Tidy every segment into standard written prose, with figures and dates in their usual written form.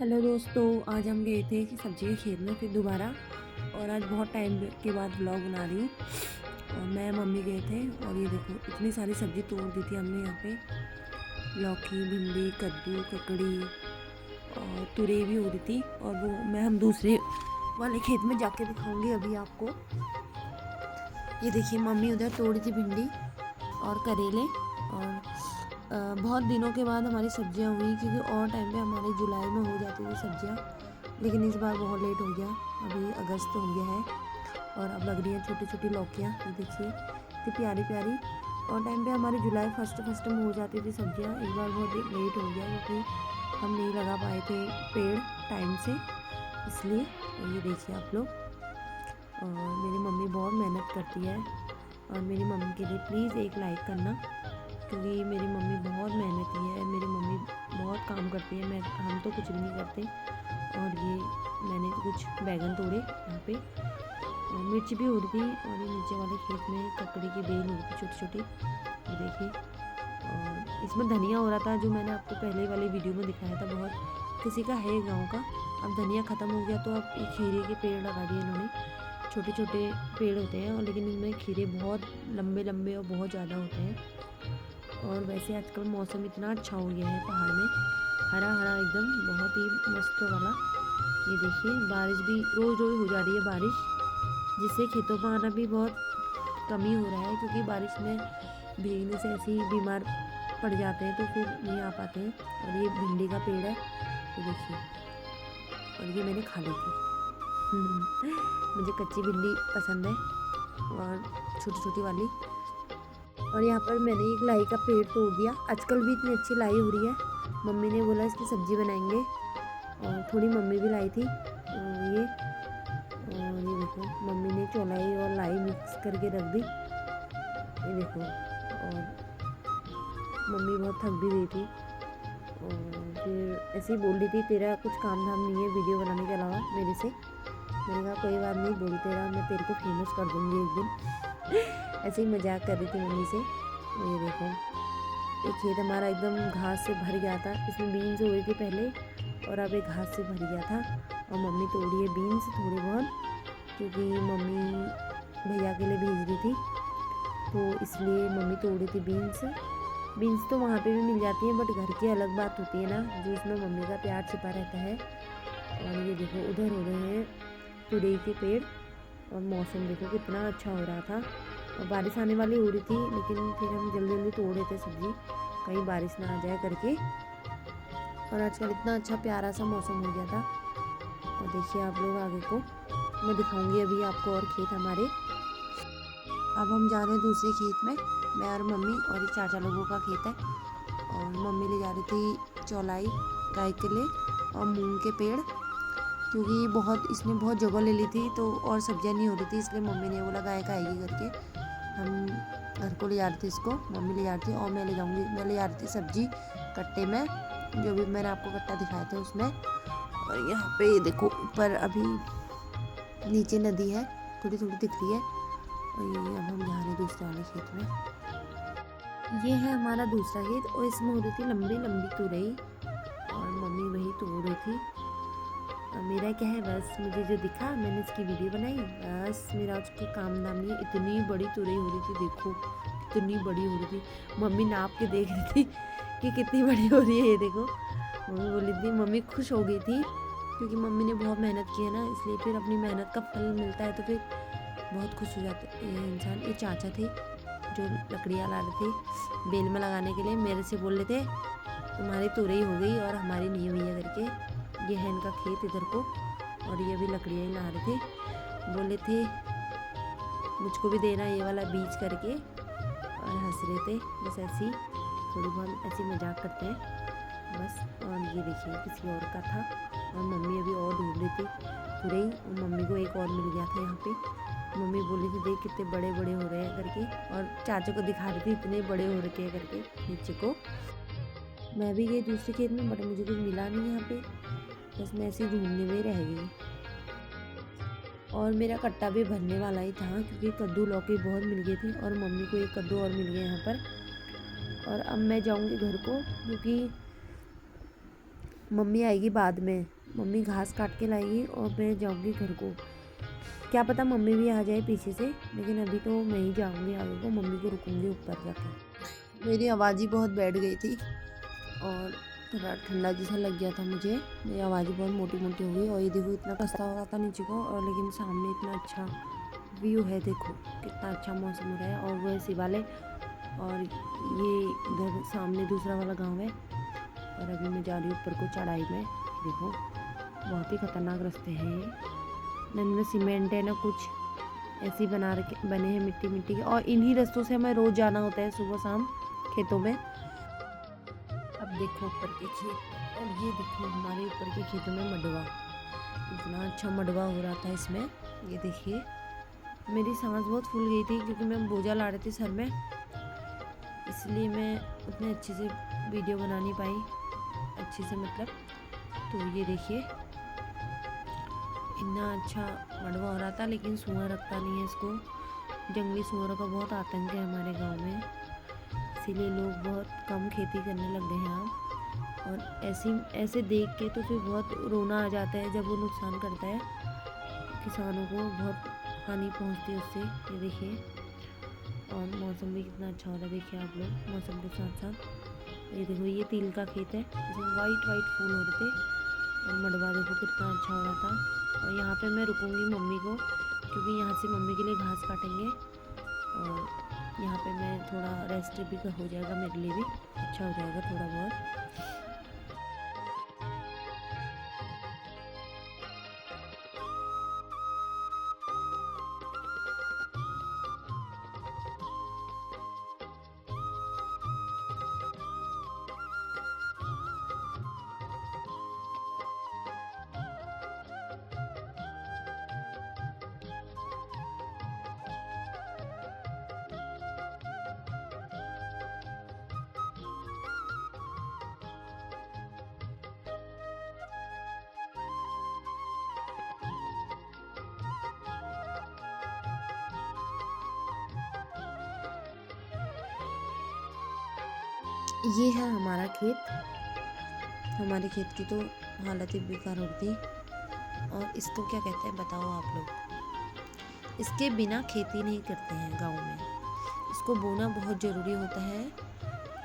Hello दोस्तों, आज हम गए थे कि सब्जी के खेत में फिर दोबारा। और आज बहुत टाइम के बाद व्लॉग बना रही हूँ। और मैं मम्मी गए थे और ये देखो इतनी सारी सब्जी तोड़ दी थी हमने यहाँ पे। लौकी, भिंडी, कद्दू, ककड़ी और तुरई भी हो रही थी। और वो हम दूसरे वाले खेत में जाके दिखाऊंगी अभी आपको। ये देखिए मम्मी उधर तोड़ी थी भिंडी और करेले। और बहुत दिनों के बाद हमारी सब्जियां हुई, क्योंकि और टाइम पे हमारे जुलाई में हो जाती थी सब्जियां, लेकिन इस बार बहुत लेट हो गया। अभी अगस्त हो गया है और अब लग रही है छोटी छोटी लौकियां। ये देखिए इतनी प्यारी प्यारी। और टाइम पे हमारी जुलाई फर्स्ट में हो जाती थी सब्जियां। इस बार बहुत लेट हो गया क्योंकि हम नहीं लगा पाए थे पेड़ टाइम से, इसलिए। और ये देखिए आप लोग। और मेरी मम्मी बहुत मेहनत करती है, और मेरी मम्मी के लिए प्लीज़ एक लाइक करना, क्योंकि मेरी मम्मी बहुत मेहनती है। मेरी मम्मी बहुत काम करती है, हम तो कुछ भी नहीं करते। और ये मैंने कुछ बैगन तोड़े यहाँ पे, और मिर्च भी हो रही थी। और ये नीचे वाले खेत में ककड़ी की बेल हो रही थी छोटी छोटी, ये देखिए। और इसमें धनिया हो रहा था, जो मैंने आपको पहले वाली वीडियो में दिखाया था। बहुत किसी का है गाँव का। अब धनिया ख़त्म हो गया तो अब एक खीरे के पेड़ लगा दिए इन्होंने। छोटे छोटे पेड़ होते हैं, और लेकिन इनमें खीरे बहुत लंबे लंबे और बहुत ज़्यादा होते हैं। और वैसे आजकल मौसम इतना अच्छा हो गया है पहाड़ में, हरा हरा एकदम, बहुत ही मस्त वाला। ये देखिए बारिश भी रोज़ रोज़ हो जा रही है बारिश, जिससे खेतों में आना भी बहुत कमी हो रहा है, क्योंकि बारिश में भीगने से ऐसे ही बीमार पड़ जाते हैं, तो फिर नहीं आ पाते हैं। और ये भिंडी का पेड़ है, ये देखिए। और ये मैंने खा ली थी। मुझे कच्ची भिंडी पसंद है, और छोटी छोटी वाली। और यहाँ पर मैंने एक लाई का पेड़ तोड़ दिया। आजकल भी इतनी अच्छी लाई हो रही है। मम्मी ने बोला इसकी सब्जी बनाएंगे, और थोड़ी मम्मी भी लाई थी। और ये देखो मम्मी ने चौलाई और लाई मिक्स करके रख दी, ये देखो। और मम्मी बहुत थक भी गई थी, और फिर ऐसे ही बोल रही थी तेरा कुछ काम धाम नहीं है वीडियो बनाने के अलावा मेरे से। मैंने कहा कोई बात नहीं, बोलते रहा, मैं तेरे को फेमस कर दूँगी एक दिन। ऐसे ही मजाक कर रही थी मम्मी से। ये देखो एक खेत हमारा एकदम घास से भर गया था। इसमें बीन्स हो रही थी पहले, और अब एक घास से भर गया था। और मम्मी तोड़ी है बीन्स थोड़ी बहुत, क्योंकि मम्मी भैया के लिए भेज रही थी, तो इसलिए मम्मी तोड़ी थी बीन्स। बीन्स तो वहाँ पे भी मिल जाती हैं, बट घर की अलग बात होती है ना, जो इसमें मम्मी का प्यार छिपा रहता है। और ये देखो उधर हो रहे हैं तुरई के पेड़। और मौसम देखो कितना अच्छा हो रहा था, और बारिश आने वाली हो रही थी, लेकिन फिर हम जल्दी जल्दी तोड़ रहे थे सब्जी, कहीं बारिश ना आ जाए करके। और आजकल इतना अच्छा प्यारा सा मौसम हो गया था। और देखिए आप लोग, आगे को मैं दिखाऊंगी अभी आपको और खेत हमारे। अब हम जा रहे हैं दूसरे खेत में, मैं और मम्मी, और ये चाचा लोगों का खेत है। और मम्मी ले जा रही थी चौलाई गाय के लिए, और मूंग के पेड़, क्योंकि इसने बहुत जगह ले ली थी, तो और सब्जियां नहीं हो रही थी, इसलिए मम्मी ने बोला गाय खाएगी करके। हम घर को ले जा रहे थे इसको, मम्मी ले जा रही थी, और मैं ले जा रही थी सब्जी कट्टे में, जो भी मैंने आपको कट्टा दिखाया था उसमें। और यहाँ पे ये देखो ऊपर अभी नीचे नदी है, थोड़ी थोड़ी दिख रही है। और ये अब हम जा रहे हैं दूसरे वाले खेत में। ये है हमारा दूसरा खेत, और इसमें हो रही थी लंबी लंबी तुरई, और मम्मी वही तोड़ रही थी। मेरा क्या है, बस मुझे जो दिखा मैंने इसकी वीडियो बनाई, बस मेरा उसकी काम धाम नहीं। इतनी बड़ी तुरई हो रही थी, देखो कितनी बड़ी हो रही थी। मम्मी नाप के देख रही थी कि कितनी बड़ी हो रही है, ये देखो। मम्मी बोल रही थी, मम्मी खुश हो गई थी, क्योंकि मम्मी ने बहुत मेहनत की है ना, इसलिए फिर अपनी मेहनत का फल मिलता है तो फिर बहुत खुश हो जाता है इंसान। ये चाचा थे जो लकड़ियाँ ला रहे थे बेल में लगाने के लिए, मेरे से बोल रहे थे तुम्हारी तुरई हो गई और हमारी नहीं हुई है करके। ये है इनका खेत इधर को, और ये भी लकड़ियाँ ही ला रहे थे। बोले थे मुझको भी देना ये वाला बीज करके, और हंस रहे थे। बस ऐसी थोड़ी बहुत ऐसी मजाक करते हैं बस। और ये देखिए किसी और का था, और मम्मी अभी और ढूंढ रही थी तुरई, और मम्मी को एक और मिल गया था यहाँ पे। मम्मी बोली थी देख कितने बड़े बड़े हो रहे हैं करके, और चाचू को दिखा रही थी इतने बड़े हो रखे हैं करके नीचे को। मैं भी गई दूसरे खेत में, बट मुझे कुछ मिला नहीं यहाँ पे, बस मैं ऐसे ही ढूंढने में रह गई। और मेरा कट्टा भी भरने वाला ही था, क्योंकि कद्दू लौकी बहुत मिल गई थी, और मम्मी को एक कद्दू और मिल गया यहाँ पर। और अब मैं जाऊँगी घर को, क्योंकि मम्मी आएगी बाद में। मम्मी घास काट के लाएगी और मैं जाऊँगी घर को। क्या पता मम्मी भी आ जाए पीछे से, लेकिन अभी तो मैं ही जाऊँगी आगे को, मम्मी को रुकूँगी ऊपर जाके। मेरी आवाज़ ही बहुत बैठ गई थी और थोड़ा ठंडा जैसा लग गया था मुझे, मेरी आवाज़ ही बहुत मोटी मोटी हो गई। और ये देखो इतना खस्ता हो रहा था नीचे को, और लेकिन सामने इतना अच्छा व्यू है, देखो कितना अच्छा मौसम हो रहा है। और वो है शिवालय, और ये इधर सामने दूसरा वाला गांव है। और अभी मैं जा रही हूँ ऊपर को चढ़ाई में। देखो बहुत ही खतरनाक रास्ते हैं ये, ना इनमें सीमेंट है ना कुछ, ऐसे ही बने हैं मिट्टी मिट्टी के। और इन्हीं रास्तों से हमें रोज़ जाना होता है सुबह शाम खेतों में। अब देखो ऊपर के खेत, और ये देखो हमारे ऊपर के खेतों में मडवा, इतना अच्छा मडवा हो रहा था इसमें। ये देखिए मेरी सांस बहुत फूल गई थी क्योंकि मैं बोझा ला रही थी सर में, इसलिए मैं उतने अच्छे से वीडियो बना नहीं पाई अच्छे से मतलब। तो ये देखिए इतना अच्छा मडवा हो रहा था, लेकिन सुअर रखता नहीं है इसको। जंगली सुअरों का बहुत आतंक है हमारे गांव में, इसीलिए लोग बहुत कम खेती करने लग गए हैं अब। और ऐसे देख के तो फिर बहुत रोना आ जाता है जब वो नुकसान करता है, किसानों को बहुत हानि पहुंचती है उससे। ये देखिए, और मौसम भी कितना अच्छा हो रहा है, देखिए आप लोग मौसम के साथ साथ। ये देखो ये तिल का खेत है, इसमें वाइट वाइट फूल हो रहे थे, और मडवा देखो कितना अच्छा हो रहा था। और यहाँ पे मैं रुकूंगी मम्मी को, क्योंकि यहाँ से मम्मी के लिए घास काटेंगे, और यहाँ पे मैं थोड़ा रेस्ट भी हो जाएगा, मेरे लिए भी अच्छा हो जाएगा थोड़ा बहुत। ये है हमारा खेत, हमारे खेत की तो हालत ही बेकार होती। और इसको क्या कहते हैं बताओ आप लोग? इसके बिना खेती नहीं करते हैं गांव में, इसको बोना बहुत ज़रूरी होता है।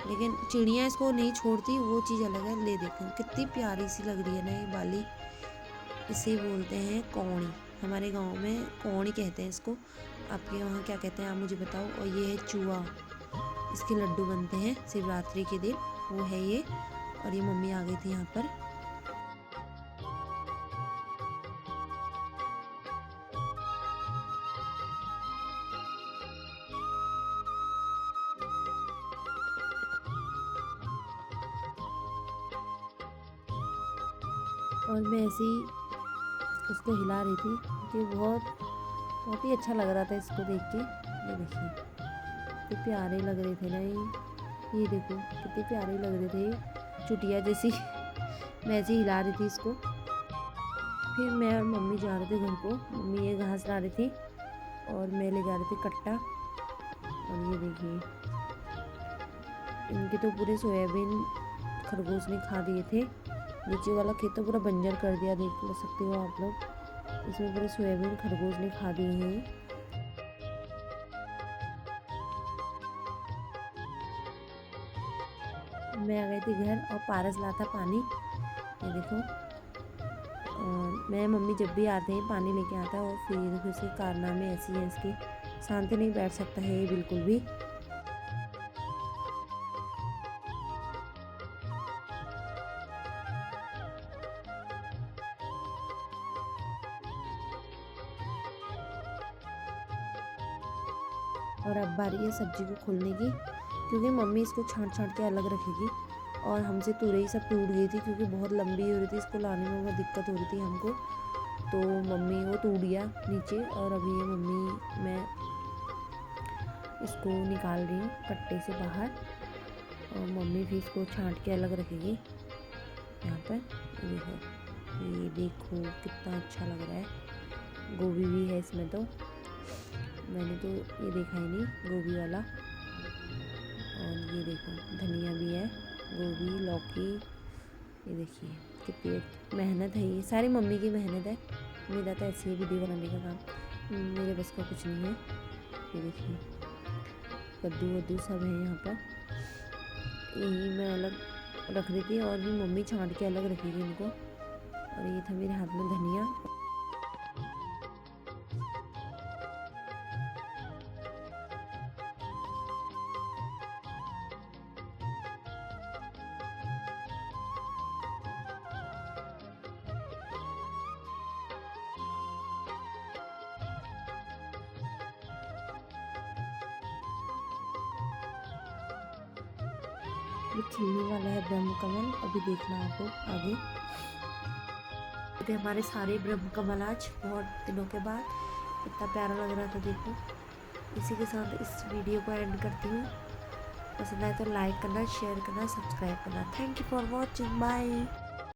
लेकिन चिड़ियाँ इसको नहीं छोड़ती, वो चीज़ अलग है। ले देखो कितनी प्यारी सी लग रही है ना ये बाली, इसे बोलते हैं कौड़ी। हमारे गांव में कौड़ी कहते हैं इसको, आपके वहाँ क्या कहते हैं आप मुझे बताओ। और ये है चूहा, इसके लड्डू बनते हैं शिवरात्रि के दिन, वो है ये। और ये मम्मी आ गई थी यहाँ पर। और मैं ऐसे ही उसको हिला रही थी कि बहुत ही अच्छा लग रहा था इसको देख के। ये देखिए कितने प्यारे लग रहे थे ना ये देखो कितने प्यारे लग रहे थे, चुटिया जैसी। मैं ऐसे ही हिला रही थी इसको। फिर मैं और मम्मी जा रहे थे घर को, मम्मी ये घास ला रही थी और मैं ले जा रही थी कट्टा। और ये देखिए इनके तो पूरे सोयाबीन खरगोश ने खा दिए थे। नीचे वाला खेत तो पूरा बंजर कर दिया, देख सकते हो आप लोग, इसमें पूरे सोयाबीन खरगोश ने खा दिए हैं। मैं आ गई थी घर और पारस ला था पानी, ये देखो। और मैं मम्मी जब भी आते हैं पानी लेके आता है। और फिर ये देखो इसके कारनामे ऐसी हैं इसकी, शांत नहीं बैठ सकता है ये बिल्कुल भी। और अब बारी है सब्जी को खोलने की, क्योंकि मम्मी इसको छांट छांट के अलग रखेगी। और हमसे तुरई सब टूट गई थी क्योंकि बहुत लंबी हो रही थी, इसको लाने में बहुत दिक्कत हो रही थी हमको। तो मम्मी वो टूट गया नीचे, और अभी ये मम्मी मैं इसको निकाल रही हूँ कट्टे से बाहर। और मम्मी भी इसको छांट के अलग रखेगी यहाँ पर। ये देखो कितना अच्छा लग रहा है। गोभी भी है इसमें, तो मैंने तो ये देखा ही नहीं गोभी वाला। और ये देखो धनिया भी है, गोभी लौकी, ये देखिए कितनी मेहनत है, ये सारी मम्मी की मेहनत है। मेरा तो ऐसे ही वीडियो बनाने का काम, मेरे बस का कुछ नहीं है। ये देखिए कद्दू वद्दू सब है यहाँ पर, यही मैं अलग रख रही थी और भी मम्मी छांट के अलग रखेगी इनको। और ये था मेरे हाथ में धनिया। ये खिलने वाला है ब्रह्म कमल, अभी देखना आप लोग आगे। ये हमारे सारे ब्रह्म कमल आज बहुत दिनों के बाद, इतना प्यारा लग रहा था देखो। इसी के साथ इस वीडियो को एंड करती हूँ। पसंद आए तो लाइक करना, शेयर करना, सब्सक्राइब करना। Thank you for watching, bye.